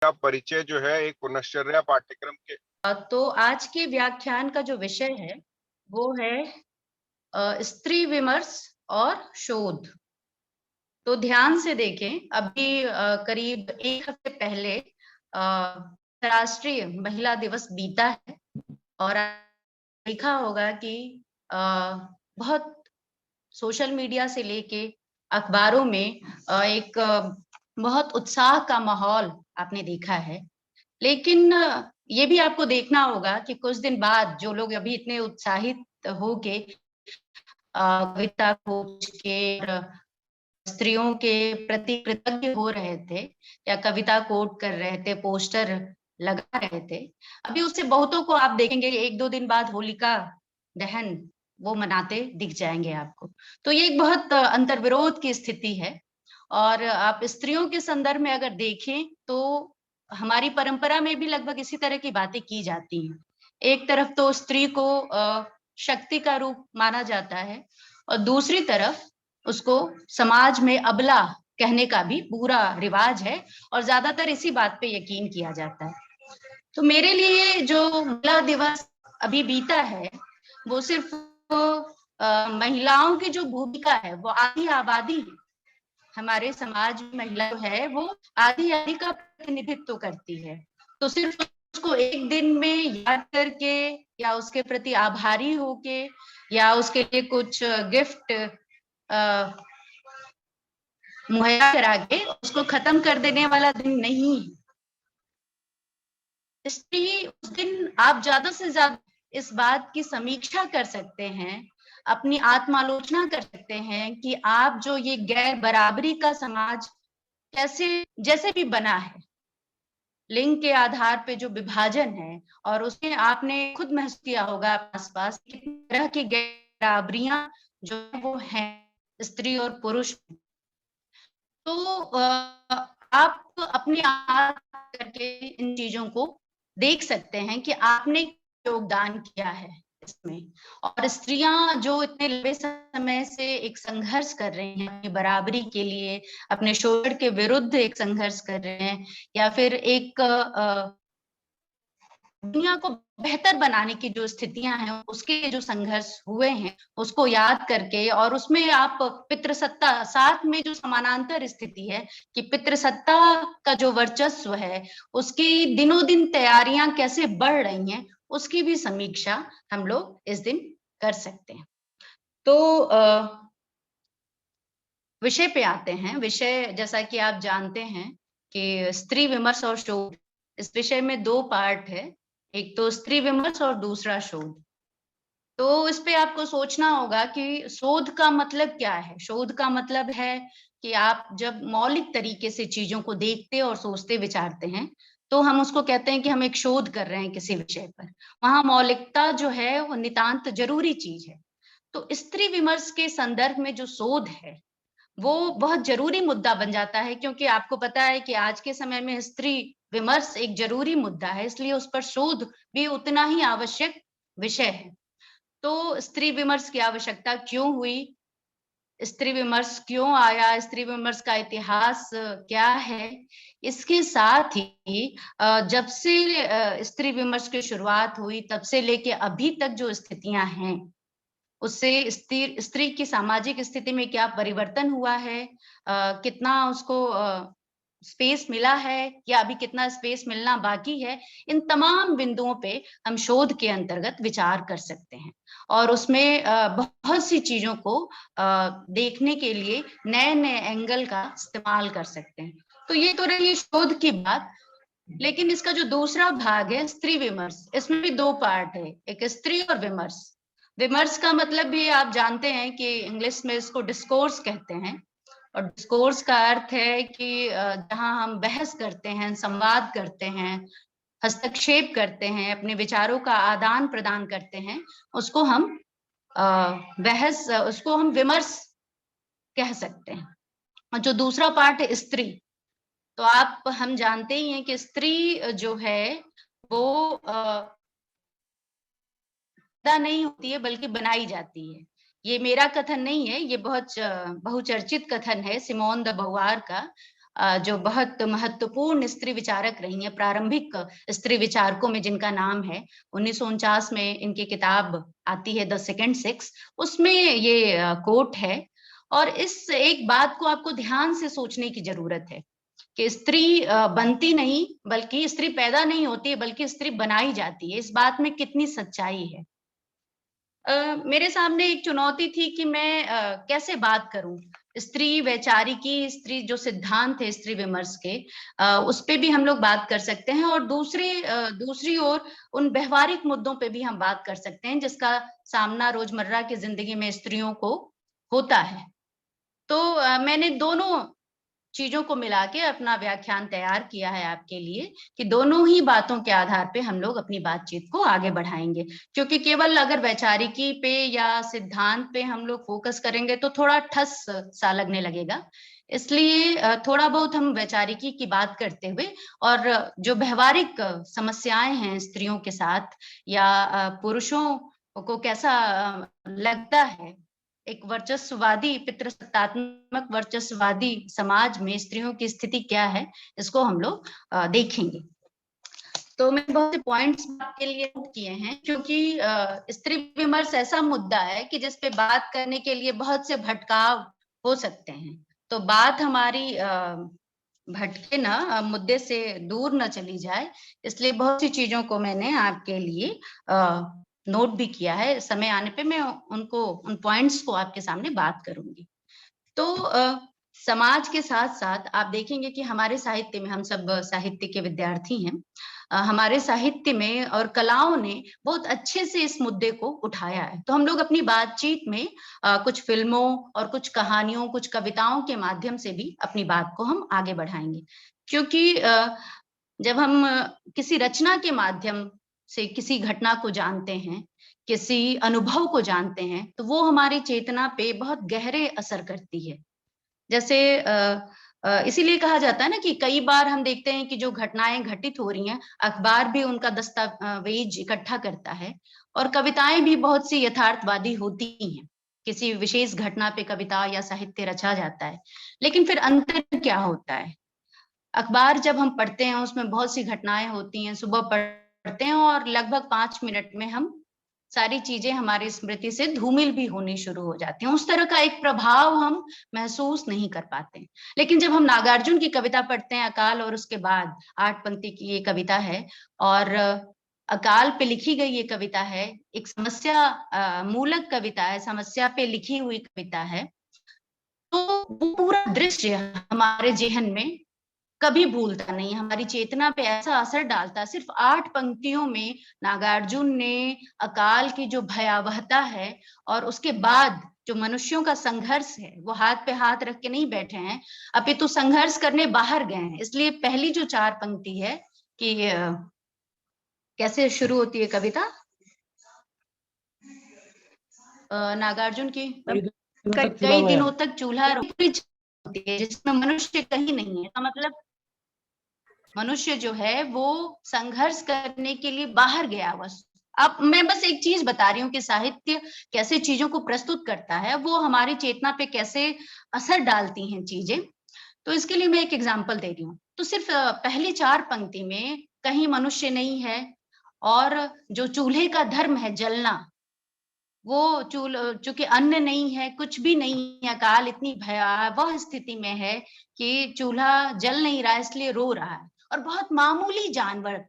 का परिचय जो है एक पुनश्चर्या पाठ्यक्रम के। तो आज के व्याख्यान का जो विषय है वो है स्त्री विमर्श और शोध। तो ध्यान से देखें, अभी करीब एक हफ्ते पहले अंतर्राष्ट्रीय महिला दिवस बीता है और देखा होगा कि अ, बहुत सोशल मीडिया से लेके अखबारों में एक बहुत उत्साह का माहौल आपने देखा है। लेकिन ये भी आपको देखना होगा कि कुछ दिन बाद जो लोग अभी इतने उत्साहित होके कविता खोज के और स्त्रियों के प्रति कृतज्ञ हो रहे थे या कविता कोट कर रहे थे, पोस्टर लगा रहे थे, अभी उससे बहुतों को आप देखेंगे 1-2 दिन बाद होलिका दहन वो मनाते दिख जाएंगे आपको। तो ये एक बहुत अंतर्विरोध की स्थिति है। और आप स्त्रियों के संदर्भ में अगर देखें तो हमारी परंपरा में भी लगभग इसी तरह की बातें की जाती हैं। एक तरफ तो स्त्री को शक्ति का रूप माना जाता है और दूसरी तरफ उसको समाज में अबला कहने का भी पूरा रिवाज है और ज्यादातर इसी बात पे यकीन किया जाता है। तो मेरे लिए जो महिला दिवस अभी बीता है वो सिर्फ महिलाओं की जो भूमिका है वो आधी आबादी है। हमारे समाज में महिला जो है वो आधी आधी का प्रतिनिधित्व करती है। तो सिर्फ उसको एक दिन में याद करके या उसके प्रति आभारी होके या उसके लिए कुछ गिफ्ट मुहैया करा के उसको खत्म कर देने वाला दिन नहीं है। इसलिए उस दिन आप ज्यादा से ज्यादा इस बात की समीक्षा कर सकते हैं, अपनी आत्मालोचना कर सकते हैं कि आप जो ये गैर बराबरी का समाज कैसे जैसे भी बना है, लिंग के आधार पे जो विभाजन है और उसमें आपने खुद महसूस किया होगा आसपास कितनी तरह की गैर बराबरियां जो वो हैं स्त्री और पुरुष। तो आप अपने आप करके इन चीजों को देख सकते हैं कि आपने योगदान किया है इसमें। और स्त्रियां जो इतने लंबे समय से एक संघर्ष कर रही हैं अपनी बराबरी के लिए, अपने शोषण के विरुद्ध एक संघर्ष कर रहे हैं या फिर एक दुनिया को बेहतर बनाने की जो स्थितियां हैं उसके जो संघर्ष हुए हैं उसको याद करके और उसमें आप पितृसत्ता साथ में जो समानांतर स्थिति है कि पितृसत्ता का जो वर्चस्व है उसकी दिनों दिन तैयारियां कैसे बढ़ रही हैं उसकी भी समीक्षा हम लोग इस दिन कर सकते हैं। तो विषय पे आते हैं। विषय जैसा कि आप जानते हैं कि स्त्री विमर्श और शोध, इस विषय में 2 पार्ट है। एक तो स्त्री विमर्श और दूसरा शोध। तो इस पे आपको सोचना होगा कि शोध का मतलब क्या है? शोध का मतलब है कि आप जब मौलिक तरीके से चीजों को देखते और सोचते विचारते हैं, तो हम उसको कहते हैं कि हम एक शोध कर रहे हैं किसी विषय पर। वहां मौलिकता जो है वो नितांत जरूरी चीज है। तो स्त्री विमर्श के संदर्भ में जो शोध है वो बहुत जरूरी मुद्दा बन जाता है, क्योंकि आपको पता है कि आज के समय में स्त्री विमर्श एक जरूरी मुद्दा है, इसलिए उस पर शोध भी उतना ही आवश्यक विषय है। तो स्त्री विमर्श की आवश्यकता क्यों हुई, स्त्री विमर्श क्यों आया, स्त्री विमर्श का इतिहास क्या है, इसके साथ ही जब से स्त्री विमर्श की शुरुआत हुई तब से लेके अभी तक जो स्थितियां हैं उससे स्त्री स्त्री की सामाजिक स्थिति में क्या परिवर्तन हुआ है, कितना उसको स्पेस मिला है या अभी कितना स्पेस मिलना बाकी है, इन तमाम बिंदुओं पे हम शोध के अंतर्गत विचार कर सकते हैं और उसमें बहुत सी चीजों को देखने के लिए नए नए एंगल का इस्तेमाल कर सकते हैं। तो ये तो रही शोध की बात। लेकिन इसका जो दूसरा भाग है स्त्री विमर्श, इसमें भी 2 पार्ट है, एक स्त्री और विमर्श। विमर्श का मतलब भी आप जानते हैं कि इंग्लिश में इसको डिस्कोर्स कहते हैं और डिस्कोर्स का अर्थ है कि जहां हम बहस करते हैं, संवाद करते हैं, हस्तक्षेप करते हैं, अपने विचारों का आदान प्रदान करते हैं, उसको हम बहस, उसको हम विमर्श कह सकते हैं। और जो दूसरा पार्ट है स्त्री, तो आप हम जानते ही हैं कि स्त्री जो है वो पैदा नहीं होती है बल्कि बनाई जाती है। ये मेरा कथन नहीं है, ये बहुत बहुचर्चित कथन है सिमोन द beauvoir का। जो बहुत महत्वपूर्ण स्त्री विचारक रही हैं, प्रारंभिक स्त्री विचारकों में जिनका नाम है, 1949 में इनकी किताब आती है द सेकंड सेक्स, उसमें ये कोट है। और इस एक बात को आपको ध्यान से सोचने की जरूरत है कि स्त्री बनती नहीं, बल्कि स्त्री पैदा नहीं होती है, बल्कि स्त्री बनाई जाती है। इस बात में कितनी सच्चाई है। मेरे सामने एक चुनौती थी कि मैं कैसे बात करूं। स्त्री वैचारिकी, स्त्री जो सिद्धांत है स्त्री विमर्श के, उस पे भी हम लोग बात कर सकते हैं, और दूसरी ओर उन व्यवहारिक मुद्दों पे भी हम बात कर सकते हैं जिसका सामना रोजमर्रा की जिंदगी में स्त्रियों को होता है। तो मैंने दोनों चीजों को मिला के अपना व्याख्यान तैयार किया है आपके लिए, कि दोनों ही बातों के आधार पे हम लोग अपनी बातचीत को आगे बढ़ाएंगे। क्योंकि केवल अगर वैचारिकी पे या सिद्धांत पे हम लोग फोकस करेंगे तो थोड़ा ठस सा लगने लगेगा। इसलिए थोड़ा बहुत हम वैचारिकी की बात करते हुए, और जो व्यवहारिक समस्याएं हैं स्त्रियों के साथ, या पुरुषों को कैसा लगता है एक वर्चस्ववादी, पितृसत्तात्मक वर्चस्ववादी समाज में स्त्रियों की स्थिति क्या है, इसको हम लोग देखेंगे। तो मैं बहुत से पॉइंट्स आपके लिए नोट किए हैं, क्योंकि स्त्री विमर्श ऐसा मुद्दा है कि जिस पे बात करने के लिए बहुत से भटकाव हो सकते हैं। तो बात हमारी भटके ना, मुद्दे से दूर न चली जाए, इसलिए बहुत सी चीजों को मैंने आपके लिए नोट भी किया है। समय आने पे मैं उन पॉइंट्स को आपके सामने बात करूंगी। तो समाज के साथ साथ आप देखेंगे कि हमारे साहित्य में, हम सब साहित्य के विद्यार्थी हैं, हमारे साहित्य में और कलाओं ने बहुत अच्छे से इस मुद्दे को उठाया है। तो हम लोग अपनी बातचीत में कुछ फिल्मों और कुछ कहानियों, कुछ कविताओं के माध्यम से भी अपनी बात को हम आगे बढ़ाएंगे। क्योंकि जब हम किसी रचना के माध्यम से किसी घटना को जानते हैं, किसी अनुभव को जानते हैं, तो वो हमारी चेतना पे बहुत गहरे असर करती है। जैसे इसीलिए कहा जाता है ना कि कई बार हम देखते हैं कि जो घटनाएं घटित हो रही हैं, अखबार भी उनका दस्तावेज इकट्ठा करता है, और कविताएं भी बहुत सी यथार्थवादी होती हैं। किसी विशेष घटना पे कविता या साहित्य रचा जाता है, लेकिन फिर अंतर क्या होता है? अखबार जब हम पढ़ते हैं उसमें बहुत सी घटनाएं होती हैं, सुबह पढ़ते हैं और लगभग 5 मिनट में हम सारी चीजें हमारी स्मृति से धूमिल भी होनी शुरू हो जाती हैं। उस तरह का एक प्रभाव हम महसूस नहीं कर पाते। लेकिन जब हम नागार्जुन की कविता पढ़ते हैं, अकाल, और उसके बाद 8 पंक्ति की ये कविता है, और अकाल पे लिखी गई ये कविता है, एक समस्या मूलक कविता है, समस्या पे लिखी हुई कविता है, तो वो पूरा दृश्य हमारे जेहन में कभी भूलता नहीं, हमारी चेतना पे ऐसा असर डालता। सिर्फ 8 पंक्तियों में नागार्जुन ने अकाल की जो भयावहता है, और उसके बाद जो मनुष्यों का संघर्ष है, वो हाथ पे हाथ रख के नहीं बैठे हैं, अपितु संघर्ष करने बाहर गए हैं। इसलिए पहली जो 4 पंक्ति है कि कैसे शुरू होती है कविता नागार्जुन की, कई दिनों तक चूल्हा होती है, जिसमें मनुष्य कहीं नहीं है। मतलब मनुष्य जो है वो संघर्ष करने के लिए बाहर गया हुआ। अब मैं बस एक चीज बता रही हूँ कि साहित्य कैसे चीजों को प्रस्तुत करता है, वो हमारी चेतना पे कैसे असर डालती हैं चीजें। तो इसके लिए मैं एक एग्जांपल दे रही हूँ। तो सिर्फ पहली 4 पंक्ति में कहीं मनुष्य नहीं है, और जो चूल्हे का धर्म है जलना, वो चूंकि अन्न नहीं है, कुछ भी नहीं है, अकाल इतनी भयावह स्थिति में है कि चूल्हा जल नहीं रहा है, इसलिए रो रहा है। और बहुत मामूली जानवर,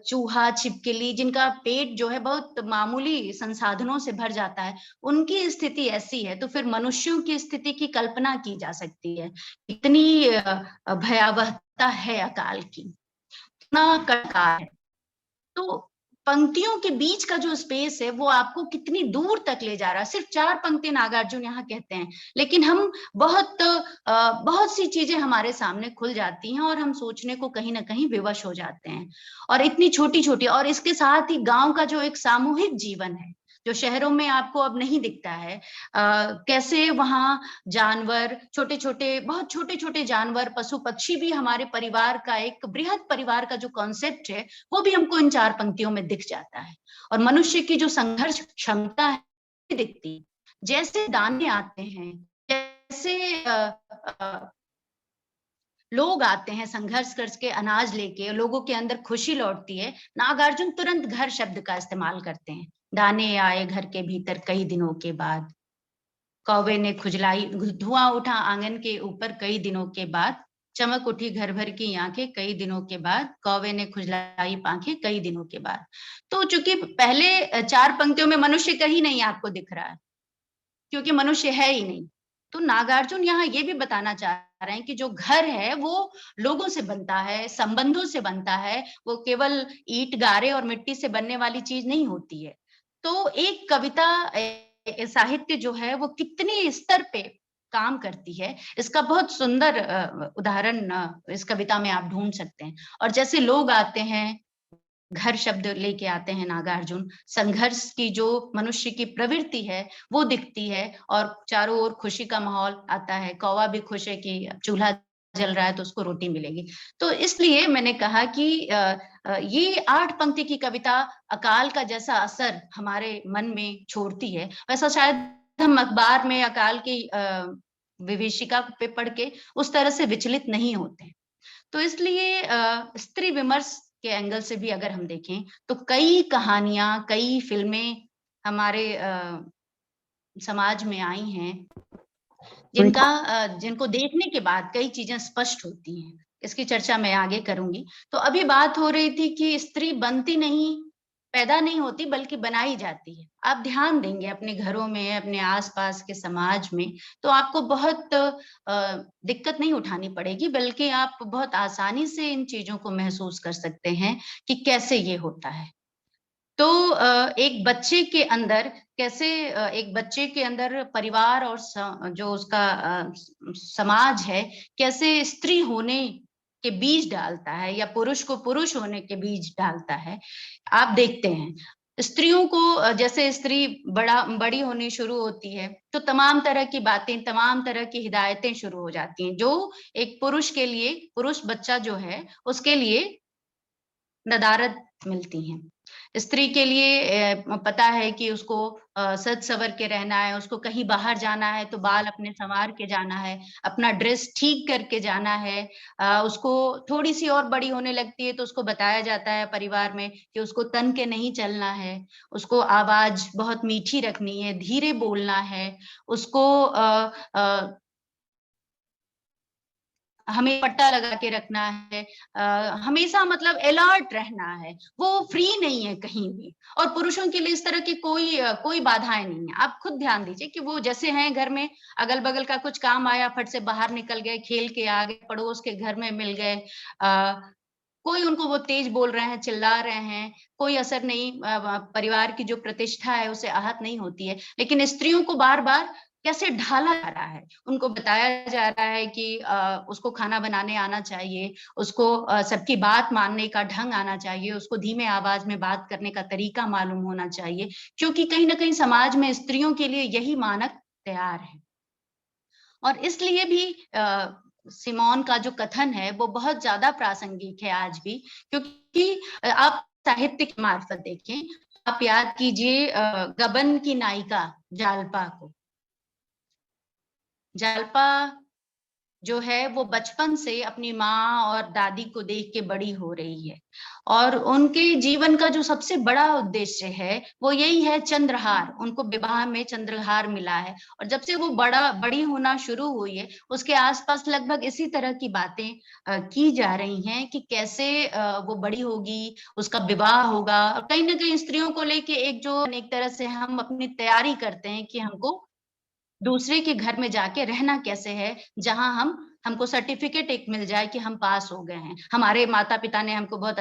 चूहा, छिपकली, जिनका पेट जो है बहुत मामूली संसाधनों से भर जाता है, उनकी स्थिति ऐसी है, तो फिर मनुष्यों की स्थिति की कल्पना की जा सकती है। इतनी भयावहता है अकाल की, इतना कटका है। तो पंक्तियों के बीच का जो स्पेस है वो आपको कितनी दूर तक ले जा रहा है। सिर्फ 4 पंक्ति नागार्जुन यहाँ कहते हैं, लेकिन हम बहुत सी चीजें हमारे सामने खुल जाती हैं, और हम सोचने को कहीं ना कहीं विवश हो जाते हैं। और इतनी छोटी छोटी, और इसके साथ ही गांव का जो एक सामूहिक जीवन है, जो शहरों में आपको अब नहीं दिखता है, कैसे वहां जानवर, छोटे छोटे, बहुत छोटे छोटे जानवर, पशु पक्षी भी हमारे परिवार का, एक बृहद परिवार का जो कॉन्सेप्ट है, वो भी हमको इन 4 पंक्तियों में दिख जाता है। और मनुष्य की जो संघर्ष क्षमता है दिखती, जैसे दाने आते हैं, जैसे लोग आते हैं संघर्ष करके अनाज लेके, लोगों के अंदर खुशी लौटती है, नागार्जुन तुरंत घर शब्द का इस्तेमाल करते हैं। दाने आए घर के भीतर कई दिनों के बाद, कौवे ने खुजलाई, धुआं उठा आंगन के ऊपर कई दिनों के बाद, चमक उठी घर भर की आंखें कई दिनों के बाद, कौवे ने खुजलाई पांखें कई दिनों के बाद। तो चूंकि पहले 4 पंक्तियों में मनुष्य कहीं नहीं आपको दिख रहा है, क्योंकि मनुष्य है ही नहीं। तो नागार्जुन यहाँ ये भी बताना चाह रहे हैं कि जो घर है वो लोगों से बनता है, संबंधों से बनता है, वो केवल ईंट, गारे और मिट्टी से बनने वाली चीज नहीं होती है। तो एक कविता साहित्य जो है वो कितने स्तर पे काम करती है, इसका बहुत सुंदर उदाहरण इस कविता में आप ढूंढ सकते हैं। और जैसे लोग आते हैं, घर शब्द लेके आते हैं नागार्जुन, संघर्ष की जो मनुष्य की प्रवृत्ति है वो दिखती है, और चारों ओर खुशी का माहौल आता है। कौवा भी खुश है कि चूल्हा जल रहा है तो उसको रोटी मिलेगी। तो इसलिए मैंने कहा कि ये 8 पंक्ति की कविता अकाल का जैसा असर हमारे मन में छोड़ती है, वैसा शायद हम अखबार में अकाल की विभीषिका पे पढ़ के उस तरह से विचलित नहीं होते। तो इसलिए स्त्री विमर्श के एंगल से भी अगर हम देखें तो कई कहानियां, कई फिल्में हमारे समाज में आई हैं, जिनको देखने के बाद कई चीजें स्पष्ट होती हैं। इसकी चर्चा मैं आगे करूंगी। तो अभी बात हो रही थी कि स्त्री बनती नहीं, पैदा नहीं होती, बल्कि बनाई जाती है। आप ध्यान देंगे अपने घरों में, अपने आसपास के समाज में, तो आपको बहुत दिक्कत नहीं उठानी पड़ेगी, बल्कि आप बहुत आसानी से इन चीजों को महसूस कर सकते हैं कि कैसे ये होता है। तो एक बच्चे के अंदर कैसे एक बच्चे के अंदर परिवार और जो उसका समाज है, कैसे स्त्री होने के बीज डालता है या पुरुष को पुरुष होने के बीज डालता है। आप देखते हैं स्त्रियों को जैसे स्त्री बड़ी होनी शुरू होती है तो तमाम तरह की बातें, तमाम तरह की हिदायतें शुरू हो जाती हैं, जो एक पुरुष के लिए, पुरुष बच्चा जो है उसके लिए नदारद मिलती हैं। स्त्री के लिए पता है कि उसको सज सवर के रहना है, उसको कहीं बाहर जाना है तो बाल अपने संवार के जाना है, अपना ड्रेस ठीक करके जाना है। उसको थोड़ी सी और बड़ी होने लगती है तो उसको बताया जाता है परिवार में कि उसको तन के नहीं चलना है, उसको आवाज बहुत मीठी रखनी है, धीरे बोलना है, उसको हमें पट्टा लगा के रखना है, हमेशा मतलब अलर्ट रहना है, वो फ्री नहीं है कहीं भी। और पुरुषों के लिए इस तरह की कोई बाधाएं नहीं है। आप खुद ध्यान दीजिए कि वो जैसे हैं घर में, अगल बगल का कुछ काम आया, फट से बाहर निकल गए, खेल के आ गए, पड़ोस के घर में मिल गए, कोई उनको वो तेज बोल रहे हैं, चिल्ला रहे हैं, कोई असर नहीं, परिवार की जो प्रतिष्ठा है उसे आहत नहीं होती है। लेकिन स्त्रियों को बार बार कैसे ढाला जा रहा है, उनको बताया जा रहा है कि उसको खाना बनाने आना चाहिए, उसको सबकी बात मानने का ढंग आना चाहिए, उसको धीमे आवाज में बात करने का तरीका मालूम होना चाहिए, क्योंकि कहीं ना कहीं समाज में स्त्रियों के लिए यही मानक तैयार है। और इसलिए भी सिमोन का जो कथन है वो बहुत ज्यादा प्रासंगिक है आज भी, क्योंकि आप साहित्य के मार्फत देखें, आप याद कीजिए गबन की नायिका जालपा को। जालपा जो है वो बचपन से अपनी माँ और दादी को देख के बड़ी हो रही है, और उनके जीवन का जो सबसे बड़ा उद्देश्य है वो यही है चंद्रहार। उनको विवाह में चंद्रहार मिला है, और जब से वो बड़ी होना शुरू हुई है उसके आसपास लगभग इसी तरह की बातें की जा रही हैं कि कैसे वो बड़ी होगी, उसका विवाह होगा। और कहीं ना कहीं स्त्रियों को लेके एक तरह से हम अपनी तैयारी करते हैं कि हमको दूसरे के घर में जाके रहना कैसे है, जहां हमको सर्टिफिकेट एक मिल जाए कि हम पास हो गए हैं, हमारे माता पिता ने हमको बहुत